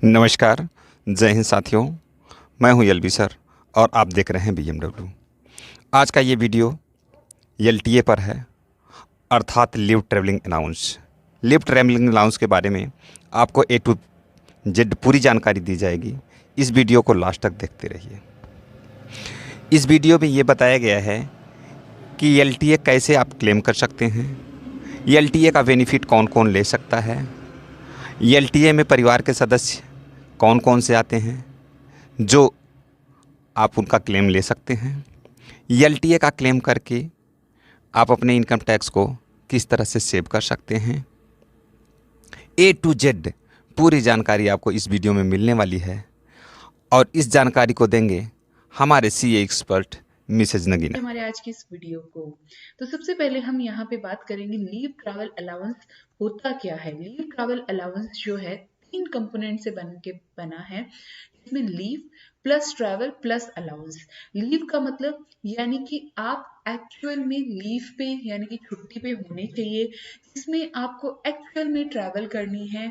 नमस्कार, जय हिंद साथियों। मैं हूं एलबी सर और आप देख रहे हैं बीएमडब्ल्यू। आज का ये वीडियो एलटीए पर है, अर्थात leave travelling allowance. Leave travelling allowance के बारे में आपको ए टू जेड पूरी जानकारी दी जाएगी। इस वीडियो को लास्ट तक देखते रहिए। इस वीडियो में ये बताया गया है कि एलटीए कैसे आप क्लेम कर सकते हैं, एलटीए का बेनिफिट कौन कौन ले सकता है, एलटीए में परिवार के सदस्य कौन कौन से आते हैं जो आप उनका क्लेम ले सकते हैं, एलटीए का क्लेम करके आप अपने इनकम टैक्स को किस तरह से सेव कर सकते हैं। ए टू जेड पूरी जानकारी आपको इस वीडियो में मिलने वाली है और इस जानकारी को देंगे हमारे सीए एक्सपर्ट मिसेज नगीना। हमारे आज की इस वीडियो को तो सबसे पहले हम यहाँ पे बात करेंगे लीव ट्रैवल अलाउंस होता क्या है। लीव ट्रैवल अलाउंस जो है 3 कंपोनेंट से बना है। इसमें leave plus travel plus allowance. Leave का मतलब यानी कि आप एक्चुअल में लीव पे यानी कि छुट्टी पे होने चाहिए, इसमें आपको एक्चुअल में ट्रैवल करनी है।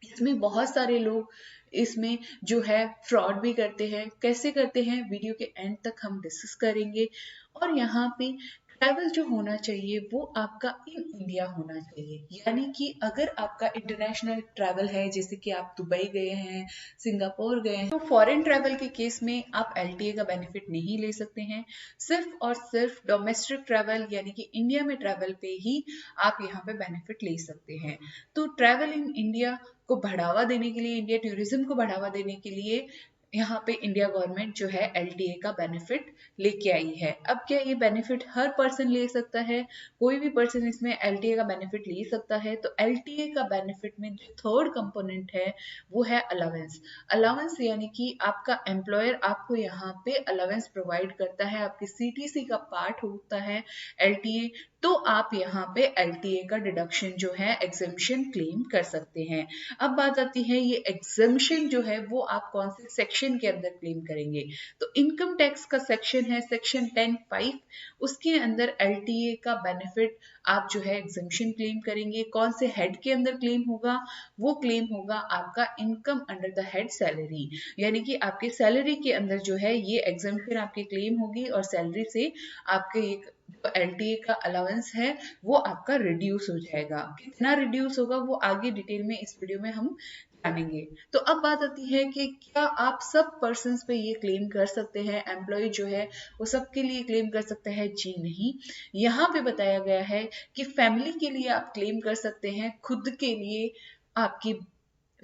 इसमें बहुत सारे लोग इसमें जो है फ्रॉड भी करते हैं। कैसे करते हैं वीडियो के एंड तक हम डिस्कस करेंगे। और यहाँ पे ट्रैवल जो होना चाहिए वो आपका इन इंडिया होना चाहिए, यानी कि अगर आपका इंटरनेशनल ट्रैवल है जैसे कि आप दुबई गए हैं, सिंगापुर गए हैं, तो फॉरेन ट्रैवल के केस में आप एलटीए का बेनिफिट नहीं ले सकते हैं। सिर्फ और सिर्फ डोमेस्टिक ट्रैवल यानी कि इंडिया में ट्रैवल पे ही आप यहाँ पे बेनिफिट ले सकते हैं। तो ट्रैवल इन इंडिया को बढ़ावा देने के लिए, इंडिया टूरिज्म को बढ़ावा देने के लिए यहाँ पे इंडिया गवर्नमेंट जो है एलटीए का बेनिफिट लेके आई है। अब क्या ये बेनिफिट हर पर्सन ले सकता है? कोई भी पर्सन इसमें एलटीए का बेनिफिट ले सकता है। तो एलटीए का बेनिफिट में जो थर्ड कंपोनेंट है वो है अलावेंस। अलावेंस यानी कि आपका एम्प्लॉयर आपको यहाँ पे अलावेंस प्रोवाइड करता है, आपके सीटीसी का पार्ट होता है एलटीए। तो आप यहाँ पे एलटीए का डिडक्शन जो है एग्जेम्पशन क्लेम कर सकते हैं। अब बात आती है ये एग्जेम्पशन जो है वो आप कौन से सेक्शन के अंदर क्लेम करेंगे। तो इनकम टैक्स का सेक्शन है सेक्शन 10(5), उसके अंदर एलटीए का बेनिफिट आप जो है एग्जेम्पशन क्लेम करेंगे। कौन से हेड के अंदर क्लेम होगा? वो क्लेम होगा आपका income under the head salary, यानी कि आपके सैलरी के अंदर जो है ये एग्जेम्पशन आपकी क्लेम होगी और सैलरी से आपके एक जो एलटीए का अलाउंस है वो आपका रिड्यूस हो जाएगा। कितना रिड्यूस होगा वो आगे डिटेल में इस वीडियो में हम जानेंगे। तो अब बात आती है कि क्या आप सब पर्सन्स पे ये क्लेम कर सकते हैं? एम्प्लॉय जो है वो सबके लिए क्लेम कर सकते हैं? जी नहीं। यहाँ पे बताया गया है कि फैमिली के लिए आप क्लेम कर सकते हैं, खुद के लिए, आपकी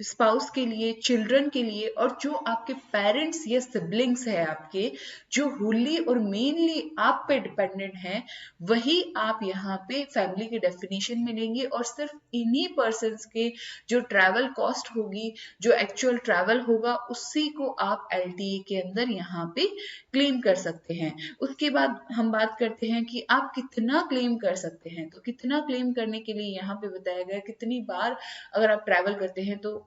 स्पाउस के लिए, चिल्ड्रन के लिए, और जो आपके पेरेंट्स या सिबलिंग्स है आपके जो होली और मेनली आप पे डिपेंडेंट हैं, वही आप यहाँ पे फैमिली के डेफिनेशन में लेंगे। और सिर्फ इन्हीं पर्सन्स के जो ट्रैवल कॉस्ट होगी, जो एक्चुअल ट्रैवल होगा, उसी को आप एलटीए के अंदर यहाँ पे क्लेम कर सकते हैं। उसके बाद हम बात करते हैं कि आप कितना क्लेम कर सकते हैं। तो कितना क्लेम करने के लिए यहाँ पे बताया गया कितनी बार अगर आप ट्रैवल करते हैं तो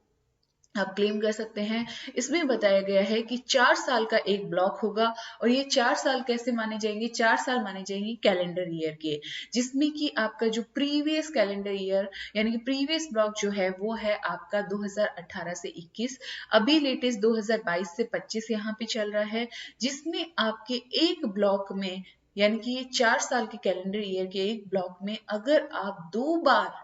आप क्लेम कर सकते हैं। इसमें बताया गया है कि 4 साल का एक ब्लॉक होगा और ये 4 साल कैसे माने जाएंगे? 4 साल माने जाएंगे कैलेंडर ईयर के, जिसमें कि आपका जो प्रीवियस कैलेंडर ईयर यानी कि प्रीवियस ब्लॉक जो है वो है आपका 2018 से 21, अभी लेटेस्ट 2022 से 25 यहाँ पे चल रहा है, जिसमें आपके एक ब्लॉक में यानी कि ये 4 साल के कैलेंडर ईयर के एक ब्लॉक में अगर आप 2 बार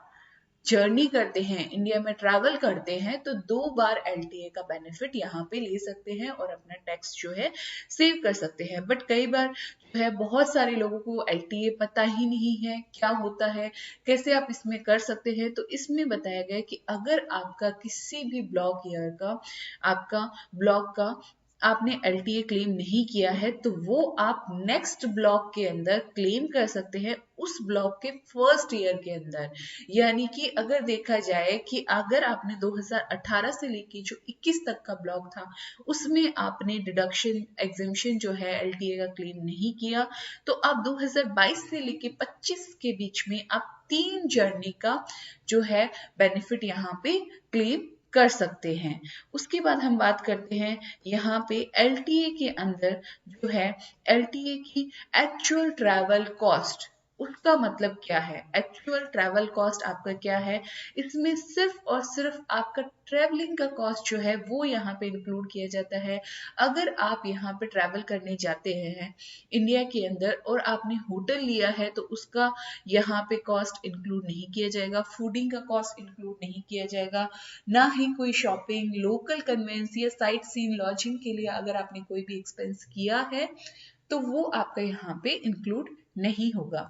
जर्नी करते हैं, इंडिया में ट्रैवल करते हैं, तो 2 बार एलटीए का बेनिफिट यहाँ पे ले सकते हैं और अपना टैक्स जो है सेव कर सकते हैं। बट कई बार जो है बहुत सारे लोगों को एलटीए पता ही नहीं है क्या होता है, कैसे आप इसमें कर सकते हैं। तो इसमें बताया गया कि अगर आपका किसी भी ब्लॉक ईयर का, आपका ब्लॉक का आपने एलटीए क्लेम नहीं किया है, तो वो आप नेक्स्ट ब्लॉक के अंदर क्लेम कर सकते हैं, उस ब्लॉक के फर्स्ट ईयर के अंदर। यानी कि अगर देखा जाए कि अगर आपने 2018 से लेके जो 21 तक का ब्लॉक था उसमें आपने डिडक्शन एग्जेम्पशन जो है एलटीए का क्लेम नहीं किया, तो आप 2022 से लेके 25 के बीच में आप 3 जर्नी का जो है बेनिफिट यहाँ पे क्लेम कर सकते हैं। उसके बाद हम बात करते हैं यहाँ पे एलटीए के अंदर जो है एलटीए की एक्चुअल ट्रैवल कॉस्ट, उसका मतलब क्या है, एक्चुअल ट्रैवल कॉस्ट आपका क्या है। इसमें सिर्फ और सिर्फ आपका ट्रैवलिंग का कॉस्ट जो है वो यहाँ पे इंक्लूड किया जाता है। अगर आप यहाँ पे ट्रैवल करने जाते हैं इंडिया के अंदर और आपने होटल लिया है तो उसका यहाँ पे कॉस्ट इंक्लूड नहीं किया जाएगा, फूडिंग का कॉस्ट इंक्लूड नहीं किया जाएगा, ना ही कोई शॉपिंग, लोकल कन्वेंस या साइट सीन, लॉजिंग के लिए अगर आपने कोई भी एक्सपेंस किया है तो वो आपका यहाँ पे इंक्लूड नहीं होगा।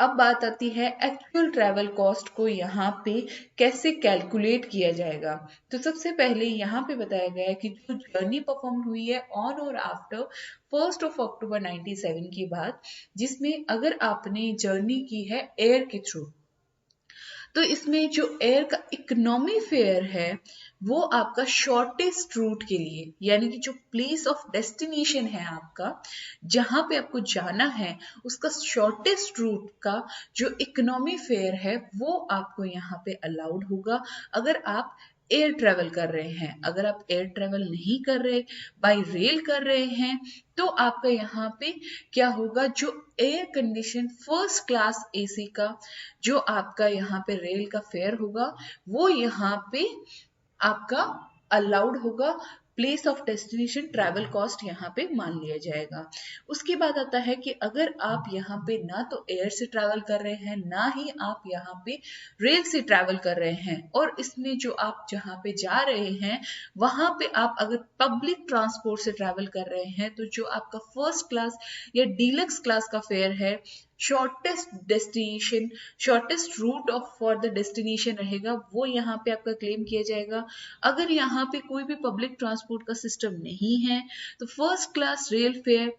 अब बात आती है एक्चुअल ट्रैवल कॉस्ट को यहाँ पे कैसे कैलकुलेट किया जाएगा। तो सबसे पहले यहाँ पे बताया गया है कि जो जर्नी परफॉर्म हुई है ऑन और आफ्टर 1 अक्टूबर 97 के बाद, जिसमें अगर आपने जर्नी की है एयर के थ्रू, तो इसमें जो एयर का इकोनॉमी फेयर है वो आपका शॉर्टेस्ट रूट के लिए, यानी कि जो प्लेस ऑफ डेस्टिनेशन है आपका, जहां पे आपको जाना है, उसका शॉर्टेस्ट रूट का जो इकोनॉमी फेयर है वो आपको यहाँ पे अलाउड होगा अगर आप एयर ट्रेवल कर रहे हैं। अगर आप एयर ट्रेवल नहीं कर रहे, बाय रेल कर रहे हैं, तो आपका यहाँ पे क्या होगा, जो air condition first class AC का जो आपका यहाँ पे रेल का फेयर होगा वो यहाँ पे आपका अलाउड होगा, place of destination travel cost यहाँ पे मान लिया जाएगा। उसके बाद आता है कि अगर आप यहाँ पे ना तो एयर से ट्रैवल कर रहे हैं ना ही आप यहाँ पे रेल से ट्रैवल कर रहे हैं, और इसमें जो आप जहाँ पे जा रहे हैं वहां पे आप अगर पब्लिक ट्रांसपोर्ट से ट्रैवल कर रहे हैं तो जो आपका फर्स्ट क्लास या डीलक्स क्लास का फेयर है, shortest destination, shortest route of for the destination रहेगा, वो यहाँ पे आपका क्लेम किया जाएगा। अगर यहाँ पे कोई भी पब्लिक ट्रांसपोर्ट का सिस्टम नहीं है तो फर्स्ट क्लास रेल फेयर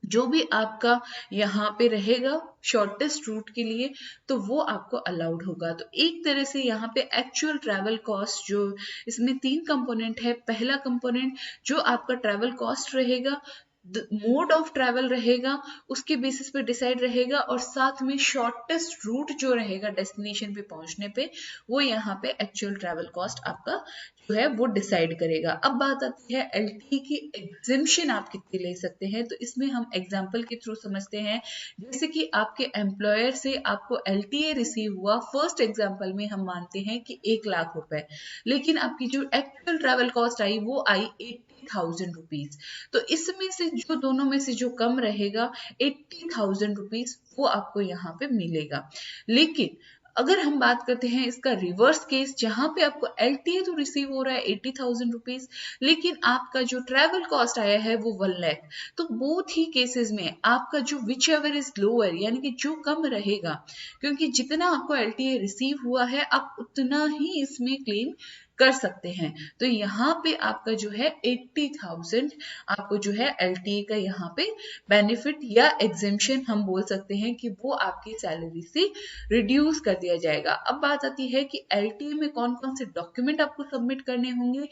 जो भी आपका यहाँ पे रहेगा शॉर्टेस्ट रूट के लिए, तो वो आपको अलाउड होगा। तो एक तरह से यहाँ पे एक्चुअल ट्रैवल कॉस्ट जो, इसमें 3 कंपोनेंट है। पहला कंपोनेंट जो आपका ट्रैवल कॉस्ट रहेगा, मोड ऑफ ट्रैवल रहेगा, उसके बेसिस पे डिसाइड रहेगा, और साथ में शॉर्टेस्ट रूट जो रहेगा डेस्टिनेशन पे पहुंचने पे, वो यहाँ पे एक्चुअल ट्रैवल कॉस्ट आपका जो है वो डिसाइड करेगा। अब बात आती है एलटीए की एग्जेम्पशन आप कितनी ले सकते हैं। तो इसमें हम एग्जांपल के थ्रू समझते हैं। जैसे कि आपके एम्प्लॉयर से आपको एलटीए रिसीव हुआ, फर्स्ट एग्जांपल में हम मानते हैं कि 1,00,000 रुपए, लेकिन आपकी जो एक्चुअल ट्रैवल कॉस्ट आई वो आई 80,000 रुपीज। तो इसमें से जो दोनों में से जो कम रहेगा 80,000 रुपीज वो आपको यहाँ पे मिलेगा। लेकिन अगर हम बात करते हैं इसका रिवर्स केस, जहां पे आपको एलटीए तो रिसीव हो रहा है 80,000 रुपीज, लेकिन आपका जो ट्रैवल कॉस्ट आया है वो 1,00,000, तो बोथ ही केसेस में आपका जो विच एवर इज लोअर, यानी कि जो कम रहेगा, क्योंकि जितना आपको एलटीए रिसीव हुआ है आप उतना ही इसमें क्लेम कर सकते हैं। तो यहाँ पे आपका जो है 80,000 आपको जो है एलटीए का यहाँ पे बेनिफिट या एग्जेम्पशन हम बोल सकते हैं कि वो आपकी सैलरी से रिड्यूस कर दिया जाएगा। अब बात आती है कि एलटीए में कौन कौन से डॉक्यूमेंट आपको सबमिट करने होंगे।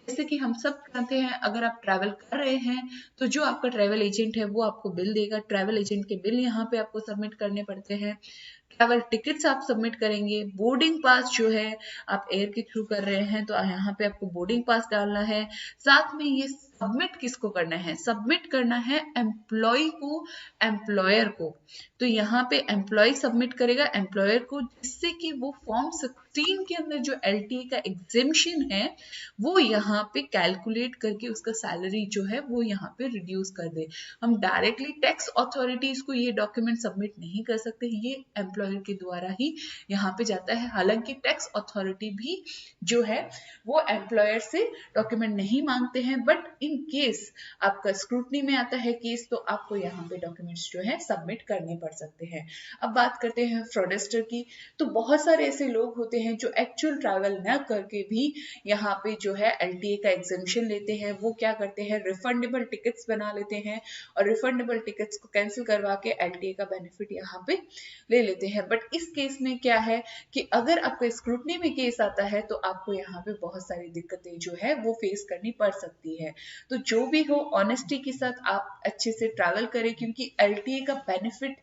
जैसे कि हम सब जानते हैं, अगर आप ट्रैवल कर रहे हैं तो जो आपका ट्रैवल एजेंट है वो आपको बिल देगा, ट्रैवल एजेंट के बिल यहाँ पे आपको सबमिट करने पड़ते हैं। ट्रैवल टिकट्स आप सबमिट करेंगे, बोर्डिंग पास जो है आप एयर के थ्रू कर रहे हैं तो यहाँ पे आपको बोर्डिंग पास डालना है। साथ में ये सबमिट किसको करना है, सबमिट करना है एम्प्लॉय को, एम्प्लॉयर को। तो यहाँ पे एम्प्लॉय सबमिट करेगा एम्प्लॉयर को, जिससे कि वो फॉर्म 16 के अंदर जो एलटीए का एग्जेम्पशन है वो यहाँ पे कैलकुलेट करके उसका सैलरी जो है वो यहाँ पे रिड्यूस कर दे। हम डायरेक्टली टैक्स अथॉरिटीज को ये डॉक्यूमेंट सबमिट नहीं कर सकते, ये एम्प्लॉयर के द्वारा ही यहाँ पे जाता है। हालांकि टैक्स अथॉरिटी भी जो है वो एम्प्लॉयर से डॉक्यूमेंट नहीं मांगते हैं, बट इन केस आपका स्क्रूटनी में आता है केस तो आपको यहाँ पे डॉक्यूमेंट्स जो है सबमिट करने पड़ सकते हैं। अब बात करते हैं फ्रॉडस्टर की। तो बहुत सारे ऐसे लोग होते हैं जो एक्चुअल ट्रैवल न करके भी यहाँ पे जो है एलटीए का एग्जेम्पशन लेते हैं। वो क्या करते हैं, रिफंडेबल टिकट्स बना लेते हैं और रिफंडेबल टिकट्स को कैंसिल करवा के एलटीए का बेनिफिट यहाँ पे ले लेते हैं। बट इस केस में क्या है कि अगर आपका स्क्रूटनी में केस आता है तो आपको यहाँ पे बहुत सारी दिक्कतें जो है वो फेस करनी पड़ सकती है। तो जो भी हो, ऑनेस्टी के साथ आप अच्छे से ट्रैवल करें, क्योंकि एलटीए का बेनिफिट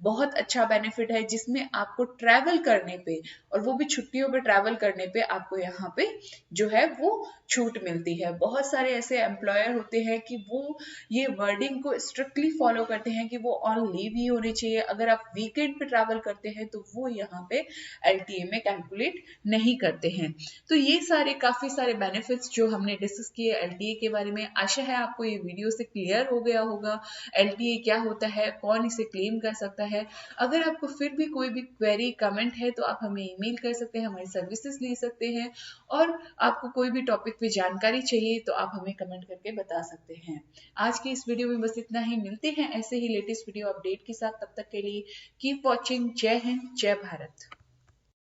बहुत अच्छा बेनिफिट है, जिसमें आपको ट्रैवल करने पे और वो भी छुट्टियों पे ट्रैवल करने पे आपको यहाँ पे जो है वो छूट मिलती है। बहुत सारे ऐसे एम्प्लॉयर होते हैं कि वो ये वर्डिंग को स्ट्रिक्टली फॉलो करते हैं कि वो ऑन लीव ही होनी चाहिए। अगर आप वीकेंड पे ट्रैवल करते हैं तो वो यहाँ पे एलटीए में कैलकुलेट नहीं करते हैं। तो ये सारे काफी सारे बेनिफिट्स जो हमने डिस्कस किए एलटीए के बारे में, आशा है आपको ये वीडियो से क्लियर हो गया होगा एलटीए क्या होता है, कौन इसे क्लेम कर सकता है। अगर आपको फिर भी कोई भी क्वेरी कमेंट है तो आप हमें ईमेल कर सकते हैं, हमारी सर्विसेज ले सकते हैं, और आपको कोई भी टॉपिक पे जानकारी चाहिए तो आप हमें कमेंट करके बता सकते हैं। आज की इस वीडियो में बस इतना ही, मिलते हैं ऐसे ही लेटेस्ट वीडियो अपडेट के साथ। तब तक के लिए कीप वॉचिंग। जय हिंद, जय भारत।